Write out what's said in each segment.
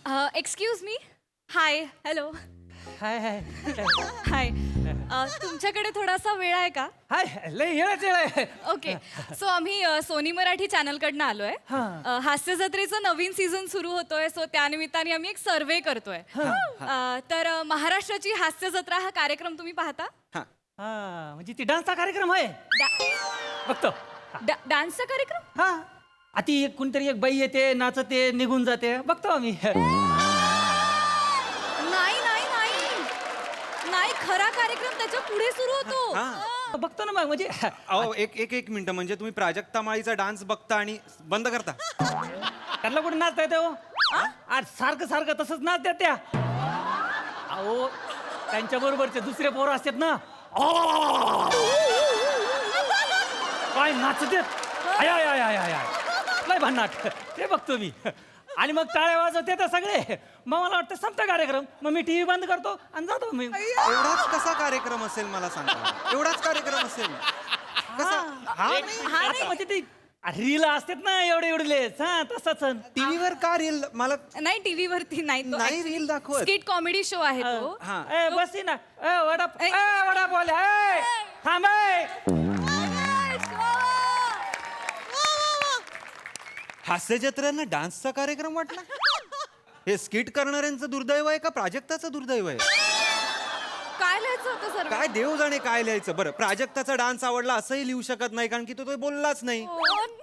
Excuse me. हाय. Hello. हाय हाय हाय. तुमच्याकडे थोडासा वेळ आहे का? हाय लय येळच आहे. ओके. सो आम्ही सोनी मराठी चॅनलकडनं आलोय. हास्य जत्रेचं नवीन सीझन सुरू होतोय, सो त्यानिमित्ताने आम्ही एक सर्वे करतोय. तर महाराष्ट्राची हास्य जत्रा हा कार्यक्रम तुम्ही पाहता? हा म्हणजे ती डान्सचा कार्यक्रम आहे. बघतो. डान्सचा कार्यक्रम? हा आती कोणतरी एक बाई येते, नाचते, निघून जाते, बघतो आम्ही. नाही नाही नाही नाही, खरा कार्यक्रम त्याच्या पुढे सुरू होतो. बघतो ना मग. म्हणजे अहो एक मिनिट, म्हणजे तुम्ही प्राजक्ता माळीचा डान्स बघता आणि बंद करता? त्यांना कुठे नाचता येते हो? आज सारखं सारखं तसंच नाच द्या त्या. अहो त्यांच्या बरोबरचे दुसरे पोरं असतात ना, काय नाचतेत, आय आय आय आय आय लय भन्नाट, ते बघतो मी. आणि मग टाळ्या वाजवते तर सगळे, मग मला वाटतं संपता कार्यक्रम, मग मी टीव्ही बंद करतो आणि जातो मी. एवढाच कसा कार्यक्रम असेल मला सांगा? एवढाच कार्यक्रम असेल कसा? हा नाही, म्हणजे ती रील असतात ना एवढे एवढेलेच, हा तसंच. टीव्हीवर का रील? मला नाही, टीव्ही वरती नाही. नाही रील दाखवत. स्किट कॉमेडी शो आहे तो. ए बसी ना, ए वडा बोल, ए थांब, हास्य जत्रेनं डान्सचा कार्यक्रम वाटला? हे स्किट करणाऱ्यांचं दुर्दैव आहे का प्राजक्ताचं दुर्दैव आहे? काय लिहायचं होतं सर? काय देव जाणे काय लिहायचं. बरं, प्राजक्ताचा डान्स आवडला असंही लिहू शकत नाही, कारण की तो बोललाच नाही.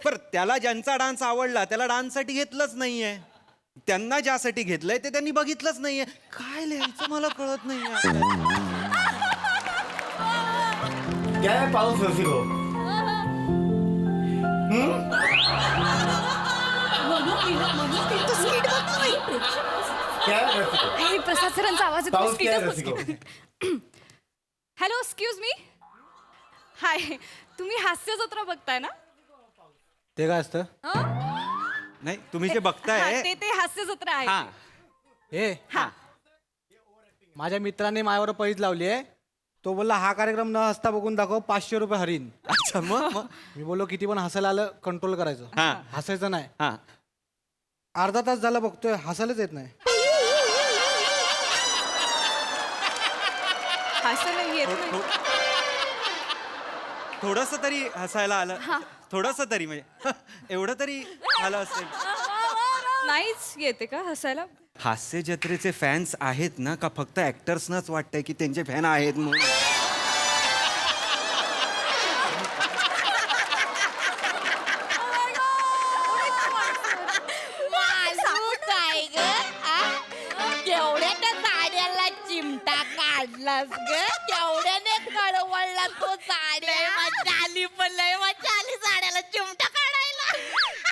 पर त्याला ज्यांचा डान्स आवडला त्याला डान्ससाठी घेतलंच नाहीये, त्यांना ज्यासाठी घेतलंय ते त्यांनी बघितलंच नाहीये. काय लिहायचं मला कळत नाहीये. क्या है पाउस रसिको? क्या है रसिको? प्रसाद सरांचा आवाज पाऊस क्या है येतो. रसिको? Hello, excuse me. हाय, तुम्ही हास्य जत्रा बघताय ना? ते काय असतं? नाही, तुम्ही जे हा, बघताय ते हास्य जत्रा आहे. हा हे हा. माझ्या मित्राने मायावर पैज लावली आहे. तो बोलला हा कार्यक्रम न हसता बघून दाखव, 500 रुपये हरीन. अच्छा, मग मी बोललो किती पण हसायला आलं कंट्रोल करायचं, हा. हसायचं नाही. हा अर्धा तास झाला बघतोय, हसायलाच येत नाही. हास्याला येत नाही. थोडस तरी हसायला आलं, थोडस तरी, म्हणजे एवढं तरी आलं असेल. नाहीच येते का हसायला? हास्य जत्रेचे फॅन्स आहेत ना, का फक्त ऍक्टर्सनाच वाटतंय की त्यांचे फॅन आहेत म्हणून? काय ग? केवढ्या त्या साड्याला चिमटा काढलास ग? केवढ्याने कळवळला तो साड्या. मजा आली, पण लय मजा आली साड्याला चिमटा काढायला.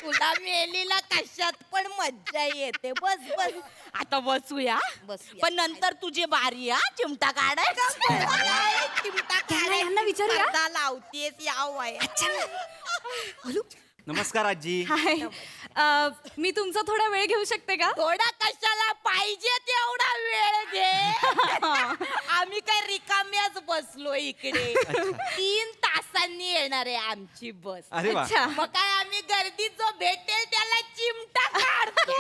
तुला मेलीला कशात पण मज्जा येते. बस बस, आता बसूया. पण नंतर तुझी बारी, हा चिमटा काढायचा. चिमटा यांना विचारूया. काढायला लावतेस या वयात. नमस्कार आजी. हाय. मी तुमचा थोडा वेळ घेऊ शकते का? थोडा कशाला, पाहिजे तेवढा वेळ घे. आम्ही काय रिकाम्याच बसलो इकडे. 3 तासांनी येणार आहे आमची बस. अरे वा. अच्छा. मग काय आम्ही गर्दीत जो भेटेल त्याला चिमटा काढतो.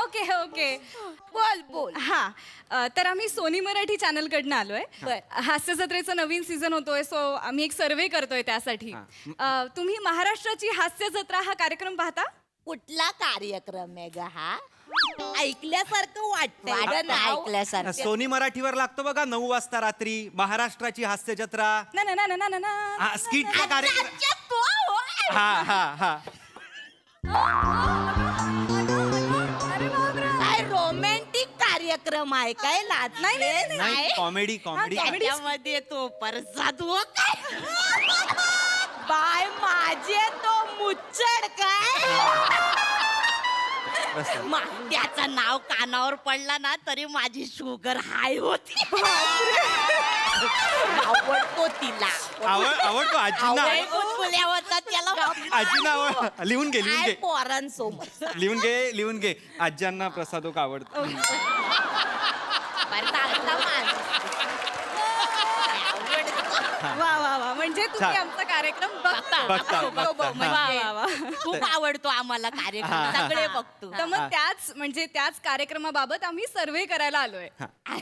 Okay okay. बोल बोल. हा, तर आम्ही सोनी मराठी चॅनलकडनं आलोय. बर. हास्य जत्रेचं नवीन सीझन होतोय, सो आम्ही एक सर्वे करतोय त्यासाठी. तुम्ही महाराष्ट्राची हास्य जत्रा हा कार्यक्रम पाहता? कुठला कार्यक्रम आहे ग हा? ऐकल्यासारखं वाटतंय. ऐकल्यासारखं. सोनी मराठीवर लागतो बघा 9 वाजता रात्री, महाराष्ट्राची हास्य जत्रा. ना ना ना ना ना ना. हा, स्किटचा कार्यक्रम. अच्छा, तो होय. हा हा हा काय रोमॅन्टिक कार्यक्रम आहे काय? लाज नाही, कॉमेडी कॉमेडी. त्यामध्ये तो प्रसाद हो काय? बाय माझे तो मुच्चड काय? त्याचं नाव कानावर पडला ना तरी माझी शुगर हाय होती. आवडतो तिला. आवडतो आजींना. आवडतो होता त्याला. आजींना लिहून घे, लिहून काय घे, पोरांसोबत. लिहून घे. आज्यांना प्रसादोक आवडतो. बरं, चांगला माणूस. आवडतो. वा वा वा, म्हणजे तुम्ही छान. आमचा कार्यक्रम बघतो खूप आवडतो आम्हाला कार्यक्रम सगळे बघतो तर मग त्याच कार्यक्रमाबाबत आम्ही सर्वे करायला आलोय.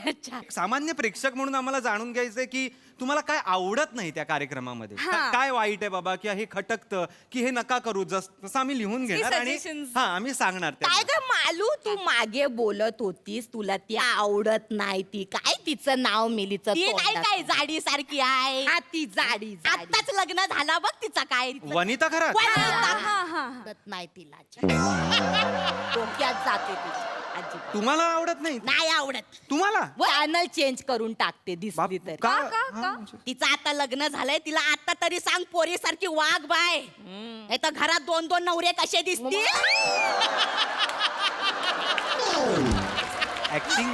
अच्छा सामान्य प्रेक्षक म्हणून आम्हाला जाणून घ्यायचंय की तुम्हाला काय आवडत नाही त्या कार्यक्रमामध्ये हा. काय वाईट आहे बाबा की हे खटकतं की हे नका करू जसं आम्ही लिहून घेणार आणि suggestions. हा आम्ही सांगणार काय त्यांना. ग मालू तू मागे बोलत होतीस तुला ती आवडत नाही ती काय तिचं नाव मिलीचं ती नाही काय जाडी सारखी आहे ती जाडी आताच लग्न झाला बघ तिचा काय वनिता खरात आवडत नाही तिला डोक्यात जाते ती अजिबात तुम्हाला आवडत नाही नाही आवडत तुम्हाला चॅनल चेंज करून टाकते दिसली तरी का? तिचं आता लग्न झालंय तिला आता तरी सांग पोरी सारखी वाघ बाय नाही तर घरात 2-2 नवरे कसे दिसतील ऍक्टिंग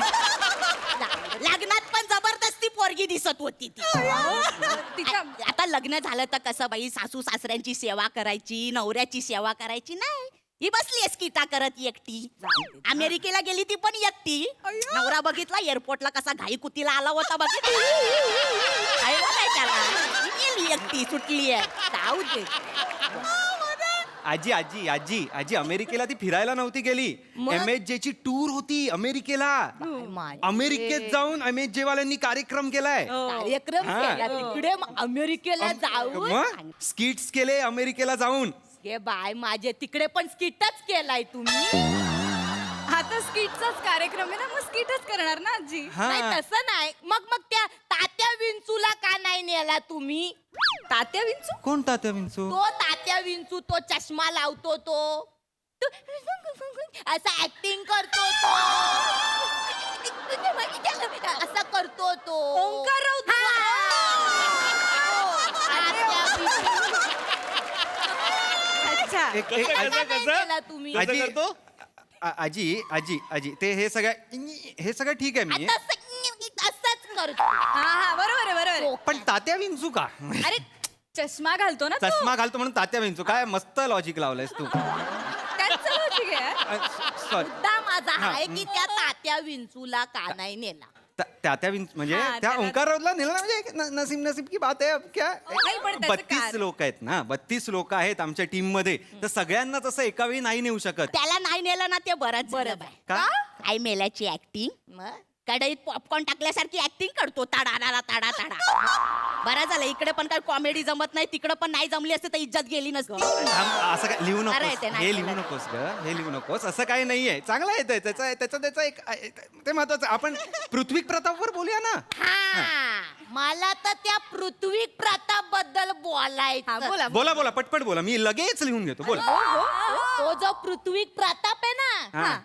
लग्नात पण जबरदस्ती पोरगी दिसत होती ती आता लग्न झालं तर कसं बाई सासू सासऱ्यांची सेवा करायची नवऱ्याची सेवा करायची नाही ही बसली स्किटा करत एकटी अमेरिकेला गेली ती पण एकटी नवरा बघितला एअरपोर्टला कसा घाई कुतीला आला होता बघितला त्याला ही गेली एकटी सुटली आहे जाऊ दे आजी आजी आजी आजी अमेरिकेला ती फिरायला नव्हती गेली मग? MHJ ची टूर होती अमेरिकेला अमेरिकेत जाऊन MHJ वाल्यांनी कार्यक्रम केलाय कार्यक्रम हा. केला तिकडे अमेरिकेला जाऊन मग स्किट्स केले अमेरिकेला जाऊन हे बाय माझे तिकडे पण स्किटच केलाय तुम्ही आता स्किटचाच कार्यक्रम आहे ना मग स्किटच करणार ना आजी. नाही हा तसं नाही मग त्या तात्या विंचूला का नाही नेला तुम्ही तात्या विंचू कोण तात्या विंचू तो तात्या विंचू तो चष्मा लावतो तो असं ऍक्टिंग करतो तो असं करतो तो ओंकार राऊत. तात्या विंचू. अच्छा एक- एक- का नाही नेला तुम्ही आजी आजी आजी आजी ते हे सगळं ठीक आहे मी आता असंच करतो हा बरोबर आहे बरोबर आहे. पण तात्या विंचू का अरे चष्मा घालतो ना तो. चष्मा घालतो म्हणून तात्या विंचू काय मस्त लॉजिक लावलंयस तू त्यांचं logic आहे. सॉरी मुद्दा माझा आहे की त्या तात्या विंचूला का नाही नेला तात्या विंचू म्हणजे हा, त्या त्याला- ओंकार राऊतला नेलं ना, म्हणजे एक नसीब नसीब की बात आहे अब क्या नाही, पण त्याचं 32 कारण- लोक आहेत ना 32 लोक आहेत आमच्या टीम मध्ये तर सगळ्यांनाच असं एका वेळी नाही नेऊ शकत त्याला नाही नेलं ना ते बरंच बरं का? काय मेल्याची ऍक्टिंग कढईत पॉपकॉर्न टाकल्यासारखी ऍक्टिंग करतो ताडा ताडा बरं झालं इकडे पण काय कॉमेडी जमत नाही तिकडे पण नाही जमली असते तर इज्जत गेली नसती असं काय लिहू अरे, नकोस ते नाही हे लिहू केलं. नकोस ग हे लिहू नकोस असं काही नाहीये चांगलं येतंय त्याचा एक ते महत्वाचं आपण पृथ्वी प्रतापवर बोलूया ना हा मला तर त्या पृथ्वी प्रताप बद्दल बोलायचं बोला बोला बोला पटपट बोला मी लगेच लिहून घेतो बोला तो जो पृथ्वी प्रताप आहे ना हा.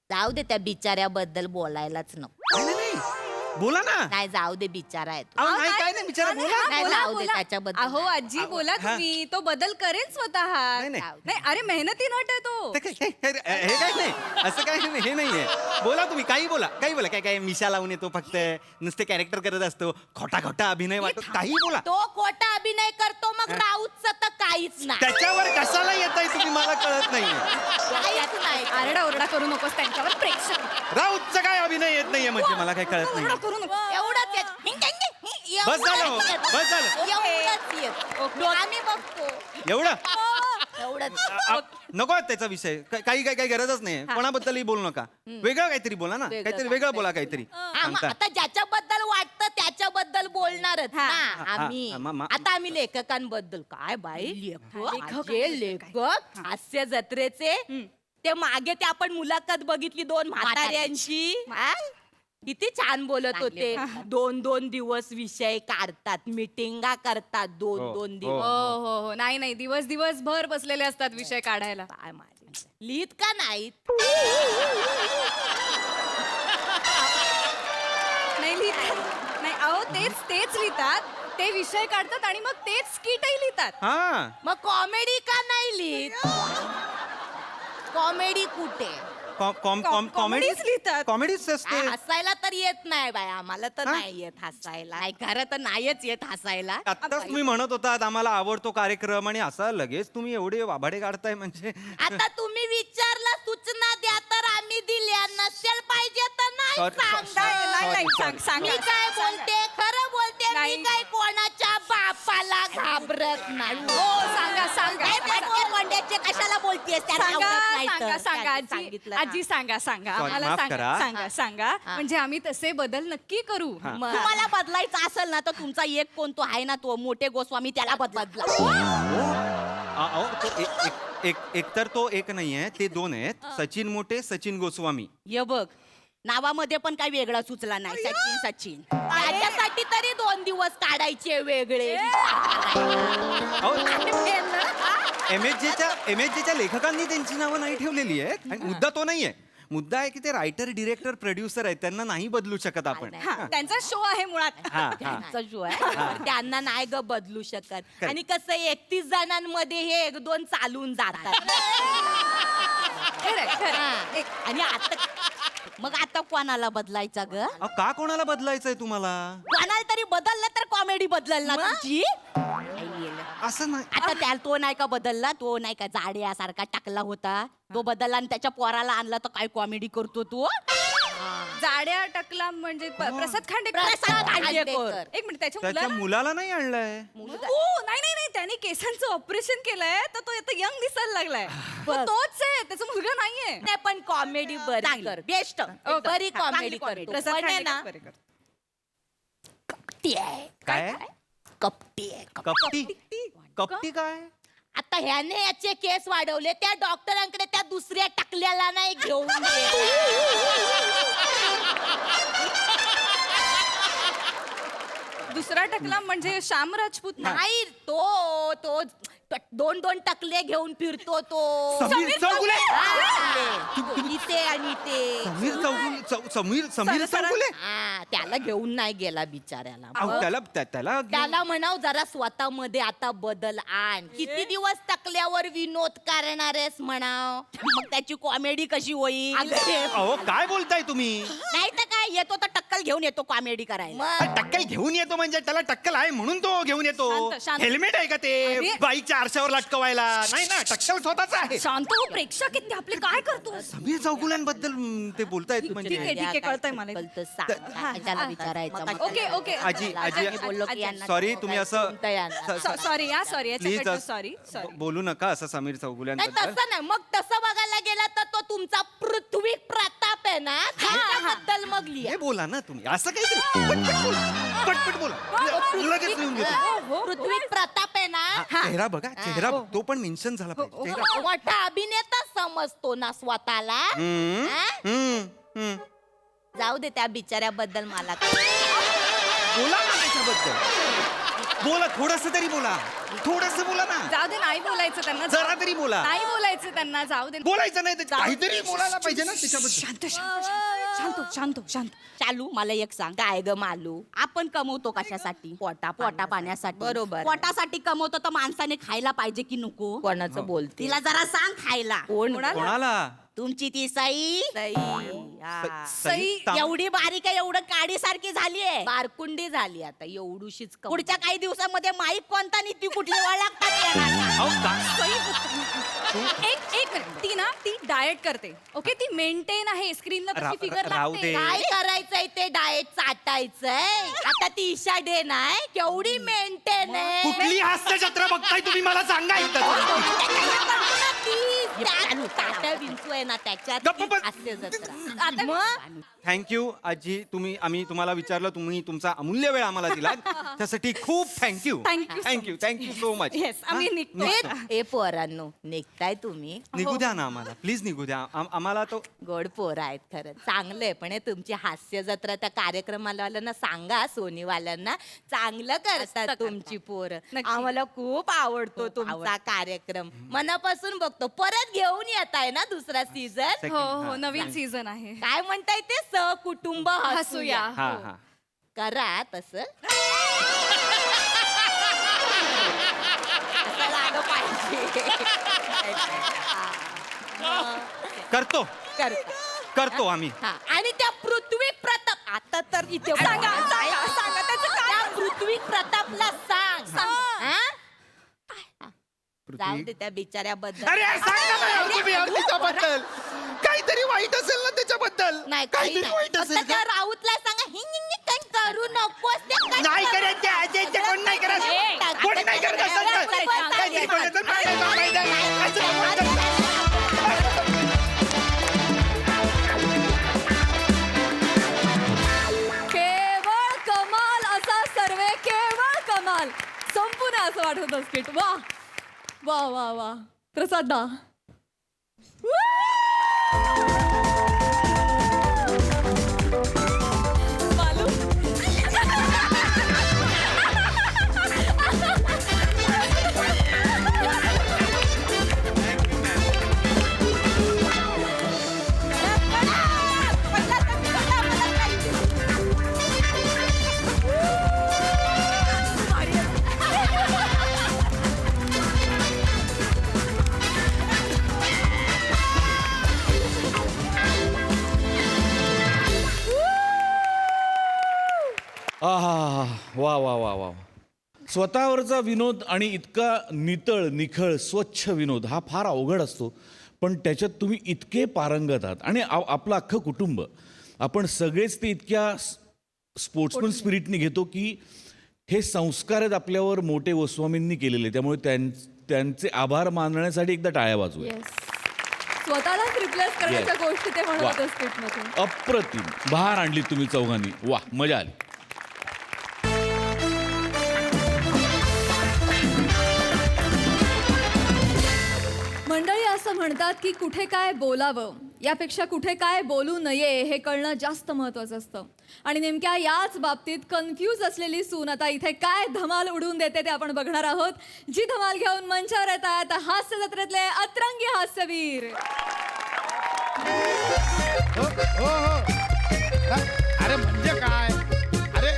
जाऊ दे त्या बिचाऱ्याबद्दल बोलायलाच नको नाही, नाही, नाही. बोला ना नाही जाऊ दे बिचारा आहे तो. अहो, नाही काय नाही बिचारा बोला नाही, जाऊ दे त्याच्याबद्दल. अहो आजी बोला तुम्ही तो बदल करेल स्वतः नाही, नाही. नाही अरे मेहनती नट आहे तो. ते काय- हे काय नाही असं काय नाही हे नाहीये बोला तुम्ही काही बोला काय काय मिशा लावून येतो फक्त नुसते कॅरेक्टर करत असतो खोटा खोटा अभिनय वाटतो काही बोला तो खोटा अभिनय करतो मग राऊतच तर काहीच नाही त्याच्यावर कशाला येताय तुम्ही मला कळत नाहीये काहीच नाही आरडा ओरडा करू नकोस त्यांच्यावर प्रेक्षक राऊतचा काय अभिनय येत नाहीये म्हणजे मला काय कळत नाही करू नको. एवढंच येत. बस झालं हो, एवढंच येत. बस झालं. एवढंच येत. आम्ही बघतो एवढं एवढंच नको त्याचा विषय काही गरजच नाही कोणाबद्दलही बोलू नका वेगळं काहीतरी बोला ना काहीतरी वेगळं बोला काहीतरी हा, मग सांगता. आता ज्याच्याबद्दल वाटतं त्याच्याबद्दल बोलणारच ना हा, आम्ही हा, आता आम्ही लेखकांबद्दल काय बाई लेखक. जे लेखक हास्य जत्रेचे ते मागे ते आपण मुलाखत बघितली 2 म्हाताऱ्यांची हा? किती छान बोलत होते 2-2 दिवस विषय काढतात मिटिंगा करतात 2-2 हो, दिवस हो हो हो नाही नाही दिवसभर बसलेले असतात विषय काढायला. काय माझे लिहित का नाहीत नाही लिहितात नाही अहो तेच लिहितात ते विषय काढतात आणि मग तेच स्किटही लिहितात. हा मग कॉमेडी का नाही लिहित कॉमेडी कुठे कॉमेडीच लिहितात. कॉमेडीच असते हसायला तर येत नाही बाय आम्हाला तर नाही येत हसायला नाही खरं तर नाहीच येत हसायला आत्ताच तुम्ही म्हणत होतात आम्हाला आवडतो कार्यक्रम आणि असा लगेच तुम्ही एवढे वाभाडे काढताय म्हणजे आता तुम्ही विचारला सूचना द्या तर आम्ही दिल्या नसेल पाहिजे तर नाही Sorry, सांगता sorry, येणार. sorry, नाही, sorry. सांगा. मी काय बोलते खरं बोलते मी नाही. काय कोणाच्या बापाला कोणाला घाबरत नाही हो सांगा सांगा काय फाटके कोंड्याचे कशाला बोलतेस त्याला सांगा आवडत नाही सांगा तर. सांगा त्याने आजी सांगितलं ना. आजी सांगा सांगा Sorry, आम्हाला माफ सांगा करा. सांगा सांगा म्हणजे आम्ही तसे बदल नक्की करू तुम्हाला बदलायचं असेल ना तर तुमचा एक कोण तो आहे ना तो मोठे गोस्वामी त्याला बदला अहो, तो एकतर तो एक नाहीये ते दोन आहेत सचिन मोठे सचिन गोस्वामी. ये बघ नावामध्ये पण काही वेगळा सुचला नाही सचिन सचिन त्याच्यासाठी तरी 2 दिवस काढायचे वेगळे MHJ च्या लेखकांनी त्यांची नावं नाही ठेवलेली आहेत आणि मुद्दा तो नाहीये. मुद्दा आहे की ते रायटर डिरेक्टर प्रोड्युसर आहेत त्यांना नाही बदलू शकत आपण. हा, त्यांचा शो आहे मुळात हा, हा. त्यांचा शो आहे त्यांना नाही ग बदलू शकत आणि कसं 31 जणांमध्ये हे 1-2 चालून जातात खरंय, खरंय. हा. आणि आता मग आता कोणाला बदलायचा ग अहो, का कोणाला बदलायचंय तुम्हाला? कोणाला तरी बदललं तर कॉमेडी बदलल ना तुझी असं नाही. आता त्याला तो नाही का बदलला तो नाही का जाड्यासारखा टाकला होता तो बदलला आणि त्याच्या पोराला आणला तर काय कॉमेडी करतो तो जाड्या टकला म्हणजे प्रसाद खांडेकर प्रसाद खांडेकर. एक मिनिट त्याच्या त्याच्या मुलाला मुलाला नाही आणलंय. हो नाही नाही नाही त्याने केसांचं ऑपरेशन केलंय तर तो आता यंग दिसायला लागलाय पण तोच आहे त्याचा मुलगा नाहीये नाही पण कॉमेडी बरी कर बेस्ट बरी कॉमेडी करतो प्रसाद पण आहे ना खांडेकर बरे करतो. कपटी आहे काय? कपटी आहे कपटी कपटी काय? आता ह्याने याचे केस वाढवले त्या डॉक्टरांकडे त्या दुसऱ्या टाकल्याला नाही घेऊन दुसरा टकला म्हणजे श्याम राजपूत ना नाही तो तो 2-2 टकले घेऊन फिरतो तो समीर चौगुले. हा, इथे आणि ते समीर चौगुले. हा, त्याला घेऊन नाही गेला बिचाऱ्याला अहो, त्याला त्याला म्हणाव जरा स्वतःमध्ये आता बदल आण किती दिवस टकल्यावर विनोद करणार आहेस म्हणाव मग त्याची कॉमेडी कशी होईल अहो काय बोलताय तुम्ही? नाही तर काय येतो तर टक्कल घेऊन येतो कॉमेडी करायला टक्कल घेऊन येतो म्हणजे त्याला टक्कल आहे म्हणून तो घेऊन येतो. शांत, शांत. हेल्मेट आहे का ते अरे. बाईकच्या आरशावर लटकवायला? नाही ना, टक्कल स्वतःच आहे. शांत हो प्रेक्षक आहेत ते आपले काय करतो समीर चौगुल्यांबद्दल ते बोलतायत ठीक म्हणजे आहे, ठीक आहे, कळतंय मला. कळतं, सांग. त्याला विचारायचं मग. Okay, okay. आजी आजी, मी बोललो की यांना सॉरी तुम्ही असं कोणतं यांना? सॉरी या सॉरी प्लीज सॉरी बोलू नका असं समीर नाही चौगुल्यांबद्दल. तसं नाही मग तसं बघायला गेला तर तो तुमचा पृथ्वी प्रताप आहे ना त्याच्याबद्दल मग लिहा हे बोला ना तुम्ही असं काहीतरी पटपट बोला लगेच लिहून घेतो. पृथ्वी प्रताप आहे ना चेहरा बघा चेहरा तो पण मेन्शन झाला पाहिजे चेहरा. मोठा अभिनेता समजतो ना स्वतःला हम्म, हा? हम्म, हम्म. जाऊ दे त्या बिचाऱ्याबद्दल मला काय. बोला ना त्याच्याबद्दल बोला थोडस तरी बोला थोडस बोला ना जाऊ दे नाही बोलायचं त्यांना जरा तरी बोला. नाही बोलायचं त्यांना जाऊ दे बोलायचं नाही तर काहीतरी बोलायला पाहिजे ना त्याच्याबद्दल. शांत शांत शांत शांत शांत चालू मला एक सांग काय ग मालू आपण कमवतो कशासाठी पोटा पाण्यासाठी बरोबर पोटासाठी कमवतो तर माणसाने खायला पाहिजे की नको कोणाचं बोलते तिला जरा सांग खायला कोण कोणाला? तुमची ती सई सई ताम- एवढी बारीक आहे एवढं काडी सारखी झालीये बारकुंडी झाली आता एवढूशीच पुढच्या काही दिवसामध्ये माईक कोणता आणि ती कुठली ओळखतात अहो, का- एक मिनिट ती ना ती डाएट करते ओके ती मेंटेन आहे स्क्रीनला रा- कशी फिगर राहू दे. काय करायचंय ते डाएट चाटायचंय आता ती ईशा डे नाही केवढी मेंटेन आहे कुठली हास्य जत्रा बघताय तुम्ही मला सांगा एकदा. गप्प बस. थँक्यू आजी आम्ही तुम्हाला विचारलं तुम्ही तुमचा अमूल्य वेळ आम्हाला दिला त्यासाठी खूप thank you Thank you so thank you thank you so much. Yes, आम्ही निघतो. ए पोरांनो निघताय तुम्ही निघू द्या ना आम्हाला प्लीज निघू द्या आम्हाला तो गोड पोर आहेत खरं चांगलंय पण हे तुमची हास्य जत्रा त्या कार्यक्रमाला सांगा सोनीवाल्यांना चांगलं करतात तुमची पोरं नक्की. आम्हाला खूप आवडतो तुमचा कार्यक्रम मनापासून बघतो परत घेऊन येत आहे ना दुसरा सीझन Second, हो हा. हो नवीन सीझन आहे काय म्हणताय ते सहकुटुंब हसूया हसूया हा हो. हा करा तसं तसं झालं पाहिजे करतो करता करतो आम्ही. हा आणि त्या पृथ्वी प्रताप आता तर इथे सांगा, सांगा, सांगा, त्याचं काय? त्या पृथ्वी प्रतापला सांग हा? जाऊ दे त्या बिचाऱ्याबद्दल अरे सांगा ना यार तुम्ही यार त्याच्याबद्दल काहीतरी वाईट असेल ना त्याच्याबद्दल नाही काही काहीतरी नाही वाईट फक्त असेल त्या का? राऊतला सांगा हिंग हिंग कंक करू नकोस ते कट नाही करू. करायचे अजयचे कोण नाही करत कोण नाही करत असं नाही. काहीतरी कोणाचं पाय नाही पाहिजे. असं कोण केवळ कमाल असा सर्वे, केवळ कमाल. संपूर्ण असं वाटत होतं स्किट. वा वा वा वा. प्रसाद दा. मालू. आहा वा वा वा वा स्वतःवरचा विनोद आणि इतका नितळ निखळ स्वच्छ विनोद हा फार अवघड असतो, पण त्याच्यात तुम्ही इतके पारंगत आहात आणि आपलं अख्खं कुटुंब आपण सगळेच ते इतक्या स्पोर्ट्समन स्पिरिटने घेतो की हे संस्कार आहेत आपल्यावर मोठे गोस्वामींनी केलेले, त्यामुळे त्यांचे आभार मानण्यासाठी एकदा टाळ्या वाजवूया. स्वतःलाच रिप्लेस करण्याच्या गोष्टी ते म्हणत वा. होते स्किट मध्ये. अप्रतिम बहार आणली तुम्ही चौघांनी. वा मजा आली. मंडळी असं म्हणतात की कुठे काय बोलावं यापेक्षा कुठे काय बोलू नये हे कळणं जास्त महत्वाचं असतं. आणि नेमक्या याच बाबतीत कन्फ्यूज असलेली सून आता इथे काय धमाल उडवून देते ते आपण बघणार आहोत. जी धमाल घेऊन मंचावर येत आहेत हास्य जत्रेतले अतरंगी हास्यवीर. हो हो अरे म्हणजे काय, अरे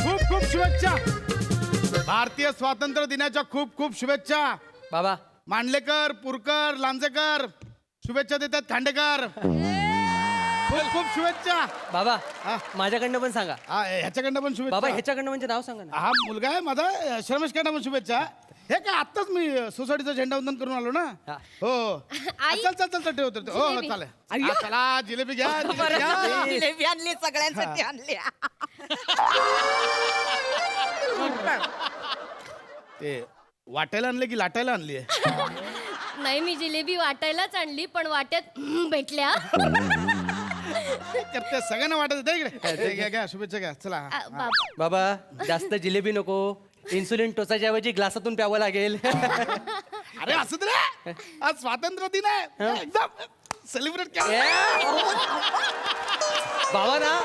खूप खूप शुभेच्छा. भारतीय स्वातंत्र्य दिनाच्या खूप खूप शुभेच्छा. बाबा मांडलेकर, पुरकर, लांजेकर शुभेच्छा देतात. खांडेकर खूप खूप शुभेच्छा. बाबा हा. माझ्याकडनं पण सांगा. ह्याच्याकडनं पण शुभेच्छा. बाबा ह्याच्याकडनं म्हणजे नाव सांगा ना. हा मुलगा आहे माझा श्रमेशकडनं पण शुभेच्छा. हे काय आत्ताच मी सोसायटीचं झेंडावंदन करून आलो ना. हा. हो चल चल चल ठेव ठेव. हो हो चालेल. हा, चला जिलेबी घ्या, जिलेबी घ्या. जिलेबी आणली सगळ्यांसाठी आणली. ते वाटायला आणले की लाटायला आणली आहे? नाही मी जिलेबी वाटायलाच आणली पण वाट्यात भेटल्या. ते सगळ्यांना वाटत होतं इकडे. हे घ्या घ्या शुभेच्छा घ्या चला. बाबा जास्त जिलेबी नको, इन्सुलिन टोचाच्या ऐवजी ग्लासातून प्यावं लागेल. अरे असं रे आज स्वातंत्र्य दिन आहे एकदम सेलिब्रेट केलं. बाबा ना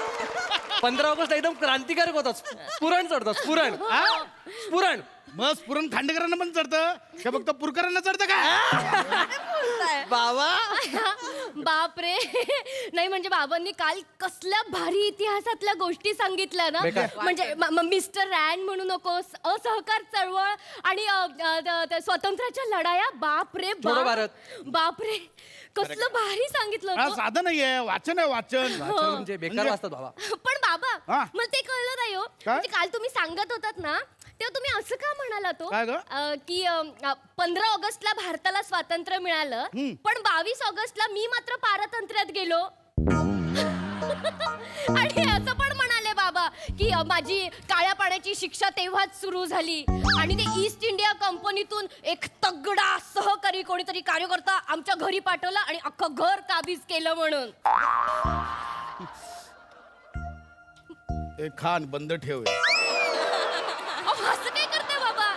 15 ऑगस्ट एकदम क्रांतिकारक होता. स्फुरण चढतो स्फुरण. स्फुरण मग स्फुरण खांडेकरांना पण चढतं का फक्त पुरकरांना चढतं का? बाबा बापरे. नाही म्हणजे बाबांनी काल कसल्या भारी इतिहासातल्या गोष्टी सांगितल्या ना. म्हणजे मिस्टर रॅन म्हणू नकोस, असहकार चळवळ आणि स्वातंत्र्याच्या लढाया. बापरे छोडो भारत. बापरे कसलं भारी सांगितलं हा, होतं. साधं नाहीये, वाचन आहे वाचन. म्हणजे बेकार वाचतात बाबा. पण बाबा हा. मला ते कळलं नाही हो. काय? म्हणजे काल तुम्ही सांगत होतात ना तेव्हा तुम्ही असं का म्हणाला तो काय गं? की 15 ऑगस्टला भारताला स्वातंत्र्य मिळालं पण 22 ऑगस्टला मी मात्र पारतंत्र्यात गेलो. आणि असं पण म्हणाले बाबा की माझी काळ्या पाण्याची शिक्षा तेव्हाच सुरू झाली आणि ते ईस्ट इंडिया कंपनीतून एक तगडा सहकारी कोणीतरी कार्यकर्ता आमच्या घरी पाठवला आणि अख्खं घर काबीज केलं म्हणून. खान बंद ठेव. असं काय करते बाबा.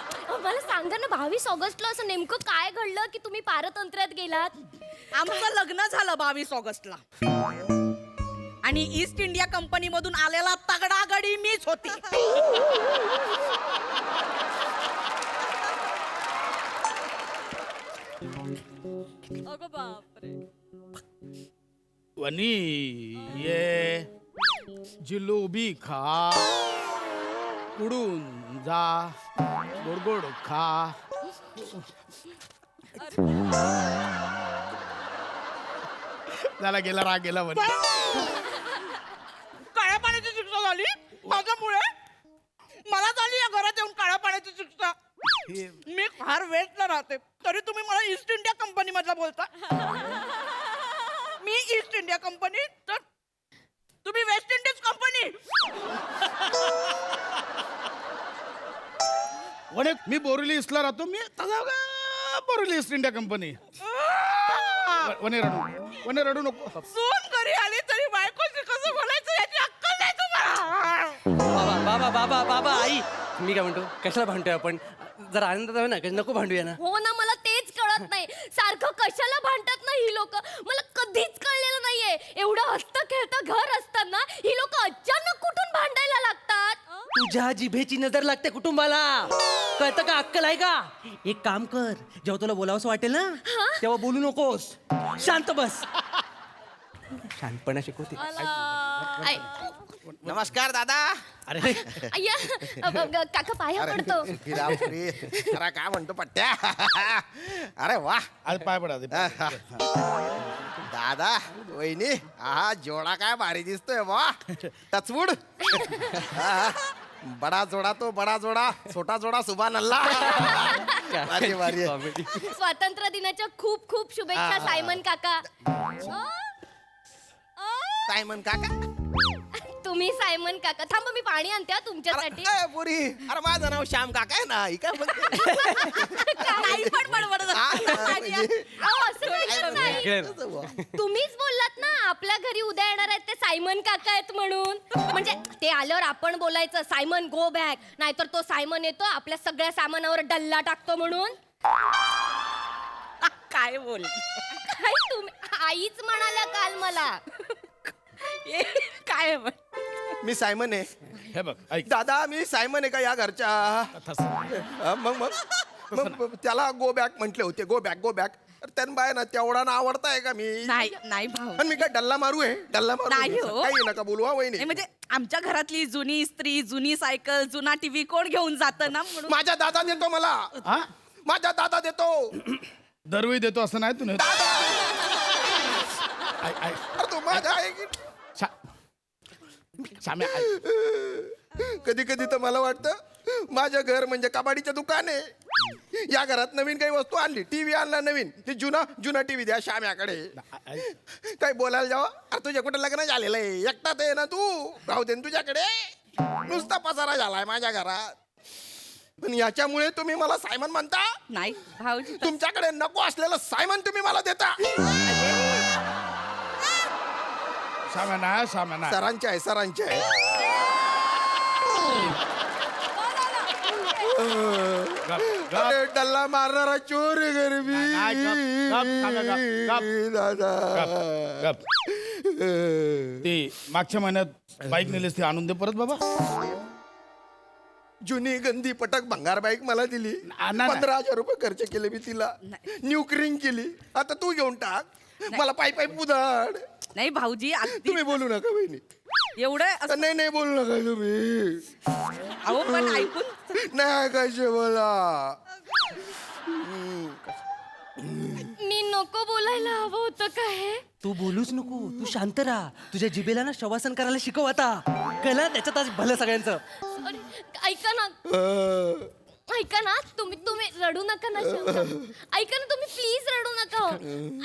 मला सांगा ना 22 ऑगस्टला असं नेमकं काय घडलं की तुम्ही पारतंत्र्यात गेलात. आमचं लग्न झालं 22 ऑगस्टला आणि ईस्ट इंडिया कंपनी मधून आलेला तगडा गडी मीच होती. अगं बापरे. वनी ये जिलोबी खा, उडून जा, गोड गोड खा. झाला गेला राग गेला वनी. काळ्या पाण्याची शिक्षा झाली माझ्यामुळे. मला झाली या घरात येऊन काळ्या पाण्याची शिक्षा. मी फार वेस्टला राहते तरी तुम्ही मला ईस्ट इंडिया कंपनी मधला बोलता. मी ईस्ट इंडिया कंपनी तर तुम्ही वेस्ट इंडिज कंपनी. वने मी बोरिवली ईस्टला राहतो. मी बोरिवली ईस्ट इंडिया कंपनी. वने रडू नको. सून घरी आली तरी बायकोशी कसं बोलायचं याची अक्कल नाही तुम्हाला. बाबा बाबा बाबा आई मी काय म्हणतो कशाला भांडतोय आपण जरा आनंदात आहे ना नको भांडूया ना. हो ना मला तेच कळत नाही सारखं कशाला भांडतात ना ही लोक मला कधीच कळलेलं नाहीये एवढं हसतं खेळतं घर असताना ही लोक अचानक कुठून भांडायला लागतात. तुझ्या जिभेची नजर लागते कुटुंबाला कळतं का अक्कल आहे का. एक काम कर जेव्हा तुला बोलावंसं वाटेल ना तेव्हा बोलू नकोस शांत बस. शांतपणा शिकवते. नमस्कार दादा. अरे अय्या काका पाया पडतो. अरे काय म्हणतो पट्ट्या. अरे वा आज पाय पडा. दादा वहिनी हा जोडा काय भारी दिसतोय वा. टचवूड. बडा जोडा तो बडा जोडा छोटा जोडा सुभान अल्लाह. भारी भारी. स्वातंत्र्य दिनाच्या खूप खूप शुभेच्छा सायमन काका. सायमन काका. तुम्ही सायमन काका थांबा मी पाणी आणते हा तुमच्यासाठी. अरे पुरी अरे माझं नाव श्याम काका आहे ना. ही काय बोलते? नाही पण बडबडत असते. अहो, असं काही करत नाही. तुम्हीच बोललात ना आपल्या घरी उद्या येणार आहेत ते सायमन काका आहेत म्हणून म्हणजे ते आल्यावर आपण बोलायचं सायमन गो बॅक नाहीतर तो सायमन येतो आपल्या सगळ्या सामानावर डल्ला टाकतो म्हणून. काय बोल काय तुम्ही आईच म्हणाल्या काल मला. काय म्हण. मी सायमन आहे. हे बघ ऐक. दादा मी सायमन आहे का या घरच्या. मग मग मग त्याला गो बॅक म्हटले होते. Go back go back. त्यान बाय ना तेवढा ना आवडताय का मी. नाही नाही भाऊ. पण मी काय डल्ला मारू आहे. डल्ला मारू नाही हो. काही नका बोलू हा वहिनी. नाही, म्हणजे आमच्या घरातली जुनी इस्त्री जुनी सायकल जुना टीव्ही कोण घेऊन जातं ना म्हणून. माझा दादा देतो मला. हा माझा दादा देतो. दरवेळी देतो असं नाही. तू नाही. अरे तू माझा आहे की. श्याम्या ऐक. कधी कधी तर मला वाटतं माझं घर म्हणजे कबाडीचं दुकान आहे. या घरात नवीन काही वस्तू आणली टीव्ही आणला नवीन ते जुना टीव्ही द्या श्याम्याकडे. काही बोलायला जावं अरे तुझ्या कुठं लग्न झालेलं आहे एकटाच आहे ना तू. राहू दे ना तुझ्याकडे. नुसता पसारा झालाय माझ्या घरात. पण याच्यामुळे तुम्ही मला सायमन म्हणता. नाही भाऊजी तुमच्याकडे नको असलेलं सायमन तुम्ही मला देता. साम्या सरांचे आहे सरांचे आहे. अरे डल्ला मारणारा चोर आहे घरी मी. दादा ती मागच्या महिन्यात बाईक नेलीस ती आणून दे परत बाबा. जुनी गंदी पटक भंगार बाईक मला दिली. नाही. 15,000 रुपये खर्च केले मी तिला. न्यू क्रिंग केली. आता तू घेऊन टाक. मला पायी पायी पुदाड. नाही भाऊजी अगदी तुम्ही बोलू नका बहिणी. एवढं असं- नाही नाही बोलू नका तुम्ही. अहो पण ऐकून नाही कसे बोला. मी नको बोलायला हवं होतं काय. तू बोलूच नको तू शांत राहा. तुझ्या जिभेला ना शवासन करायला शिकव आता कळलं त्याच्यात आज भलं सगळ्यांचं. अरे, ऐका ना ऐका ना तुम्ही रडू नका ना शंकर. ऐका ना तुम्ही प्लीज रडू नका हो.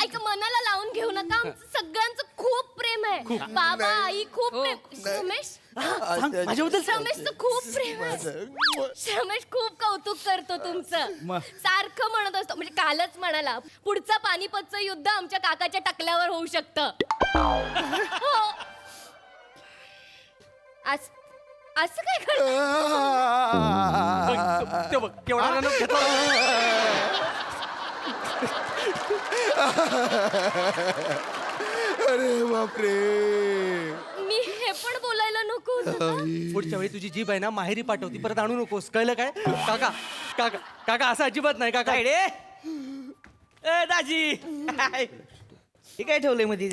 ऐका मनाला लावून घेऊ नका आमचं सगळ्यांचं खूप प्रेम आहे. बाबा आई खूप प्रेम. रमेश माझ्याबद्दल रमेशचं खूप प्रेम आहे. रमेश खूप कौतुक करतो तुमचं. सारखं म्हणत असतो म्हणजे कालच म्हणाला पुढचं पानिपतचं युद्ध आमच्या काकाच्या टकल्यावर होऊ शकतं. हो. असं काय करत केवढा रन घेतला. अरे बापरे. मी हे पण बोलायला नको होतं. पुढच्या वेळी तुझी जीभ आहे ना माहेरी पाठवती परत आणू नकोस कळलं काय. काका काका काका असं अजिबात नाही काका. ए दाजी हे काय ठेवलंय मध्ये.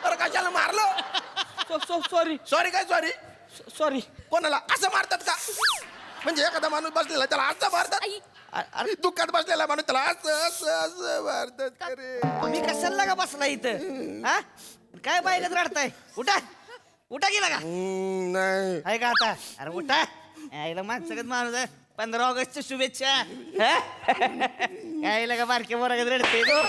अरे कशाला मारलं. सॉरी सॉरी काय सॉरी. सॉरी. कोणाला असं मारतात का. म्हणजे एखादा माणूस बसलेला त्याला असं मारतात. आई, अरे दुःखात बसलेला माणूस त्याला असं असं असं मारतात. अरे तुम्ही कशाला का बसला इथं हा काय बायगत रडताय. उठा उठा गेला का नाही आहे का आता. अरे उठा यायला माणसं माणूस आहे 15 ऑगस्टच्या शुभेच्छा काय लगा बारके बोरा रडते तो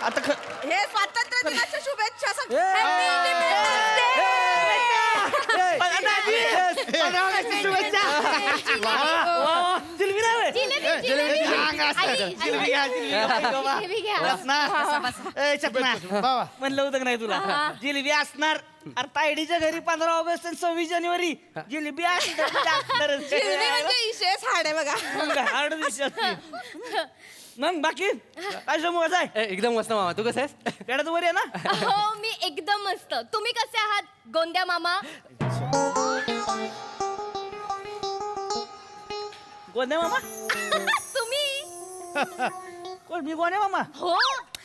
आता हे स्वातंत्र्य दिनाच्या शुभेच्छा सांग. म्हणलं होतं का नाही तुला जिलेबी असणार अरे तायडीच्या घरी 15 ऑगस्ट आणि 26 जानेवारी जिलेबी असणार जिलबी म्हणजे विशेष हाड आहे बघा. मग बाकी काय समूह आहे एकदम मस्त मामा तू कसं आहेस तेवढं वर आहे ना हो मी एकदम मस्त. तुम्ही कसे आहात गोंद्या मामा? गोंद्या मामा तुम्ही कोण मी गोंद्या मामा हो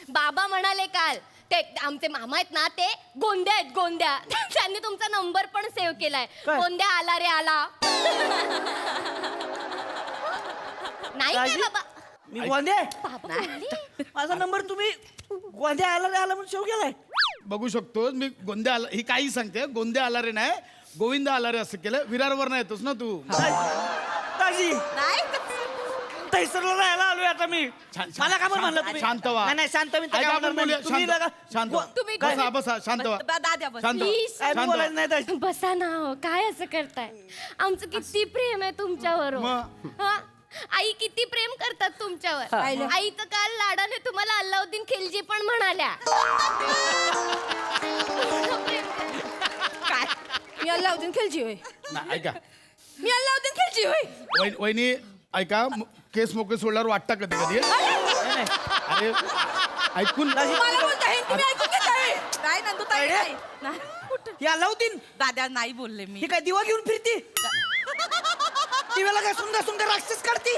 बाबा म्हणाले काल ते आमचे मामा आहेत ना ते गोंद्या आहेत गोंद्या. त्यांनी तुमचा नंबर पण सेव्ह केलाय. काय? गोंद्या आला रे आला. नाही काय राजी? बाबा मी गोंद्या बाबा म्हणाले. माझा नंबर तुम्ही गोंद्या आला रे आला म्हणून शेव केलाय बघू शकतो मी गोंद्या आला ही काही सांगते गोंद्या आला रे नाही गोविंद आला रे असं केलं विरारवर नाही येतोस ना तू ताजी ताई सरला राहायला आलोय आता मी मला का बरं म्हणलं तुम्ही शांत व्हा. नाही, नाही शांत मी तर ऐका, काय आपण म्हणणार बोलूया. नाही. तुम्ही शांत लगा- शांत व्हा. तुम्ही बसा बसा शांत व्हा दाद्या बस. शांत व्हा. Please. काय शांत बोलायचं व्हा. नाही ताई. बसा ना हो काय असं करताय? आमचं किती प्रेम आहे तुमच्यावर हो. मग? हा? आई किती प्रेम करतात तुमच्यावर. आई तर काल लाडाने तुम्हाला अल्लाउद्दीन खिलजी पण म्हणाल्या. काय मी अल्लाउद्दीन खिलजी होय. नाही, ऐका मी अल्लाउद्दीन खिलजी होय. वहिनी ऐका केस मोकळे सोडल्यावर वाटतं कधी कधी अरे ऐकून मला बोलता हे तुम्ही ऐकून घेताय. नाही नंदूताई नाही. नाही. कुठं? हे अलाउद्दीन दाद्या नाही बोलले मी. ही काय दिवा घेऊन फिरती दिव्याला काय सुंदर सुंदर राक्षस काढती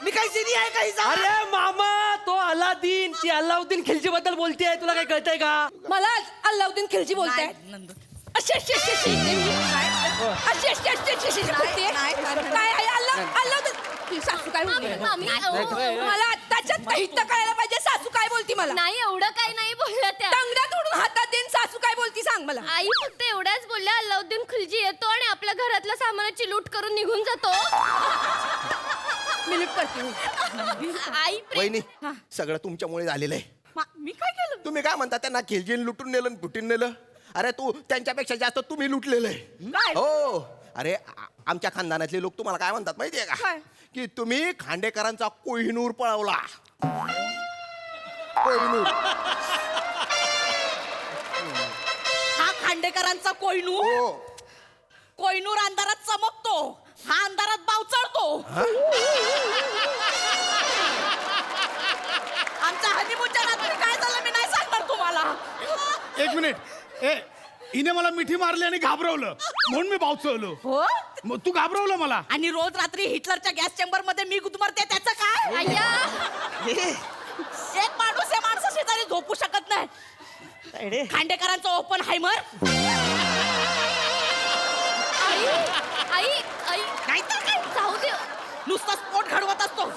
मी काही सिरी आहे काही अरे मामा तो अलादीन ती अल्लाउद्दीन खिलजी बद्दल बोलतेय तुला काय कळतंय का? मला अल्लाउद्दीन खिलजी बोलताय. नंदू अशी अशी अशी अशी अशी अशी अशी अशी अशी बोलतेय. काय आहे अल्लाउद्दीन सासू काय बोलते? मामी, अहो. मला आत्ताच्यात काहीच तर कळायला पाहिजे सासू काय बोलती मला. नाही एवढं काही नाही बोलल्या त्या. तंगड्या तोडून हातात देईन सासू काय बोलती सांग मला. आई फक्त एवढ्याच बोलल्या अल्लाउद्दीन खिलजी येतो आणि आपल्या घरातल्या सामानाची लूट करून निघून जातो. मी लूट करते. आई वहिनी सगळं तुमच्यामुळे झालेलं आहे. मी काय केलं? तुम्ही काय म्हणता त्यांना खिलजीन लुटून नेलं आणि फुटून नेलं. अरे तू त्यांच्यापेक्षा जास्त तुम्ही लुटलेलं आहे. हो अरे आमच्या खानदानातले लोक तुम्हाला काय म्हणतात माहितीये का काय? की तुम्ही खांडेकरांचा कोहिनूर पळवला. कोहिनूर हा खांडेकरांचा कोयनूर. हो कोयनूर अंधारात चमकतो, हा अंधारात बावचळतो. आमच्या हनीमूनच्या रात्री काय झालं मी नाही सांगणार तुम्हाला. एक मिनिट ए हिने मला मिठी मारली आणि घाबरवलं म्हणून मी भावचवलो हो मग तू घाबरवलं मला आणि रोज रात्री हिटलरच्या गॅस चेंबर मध्ये मी गुदमरते त्याचं काय. अय्या एक माणूस या माणसा शेजारी झोपू शकत नाही. खांडेकरांचं ओपन हायमर. आई आई आई नाहीतर काय जाऊ दे. नुसता स्फोट घडवत असतो.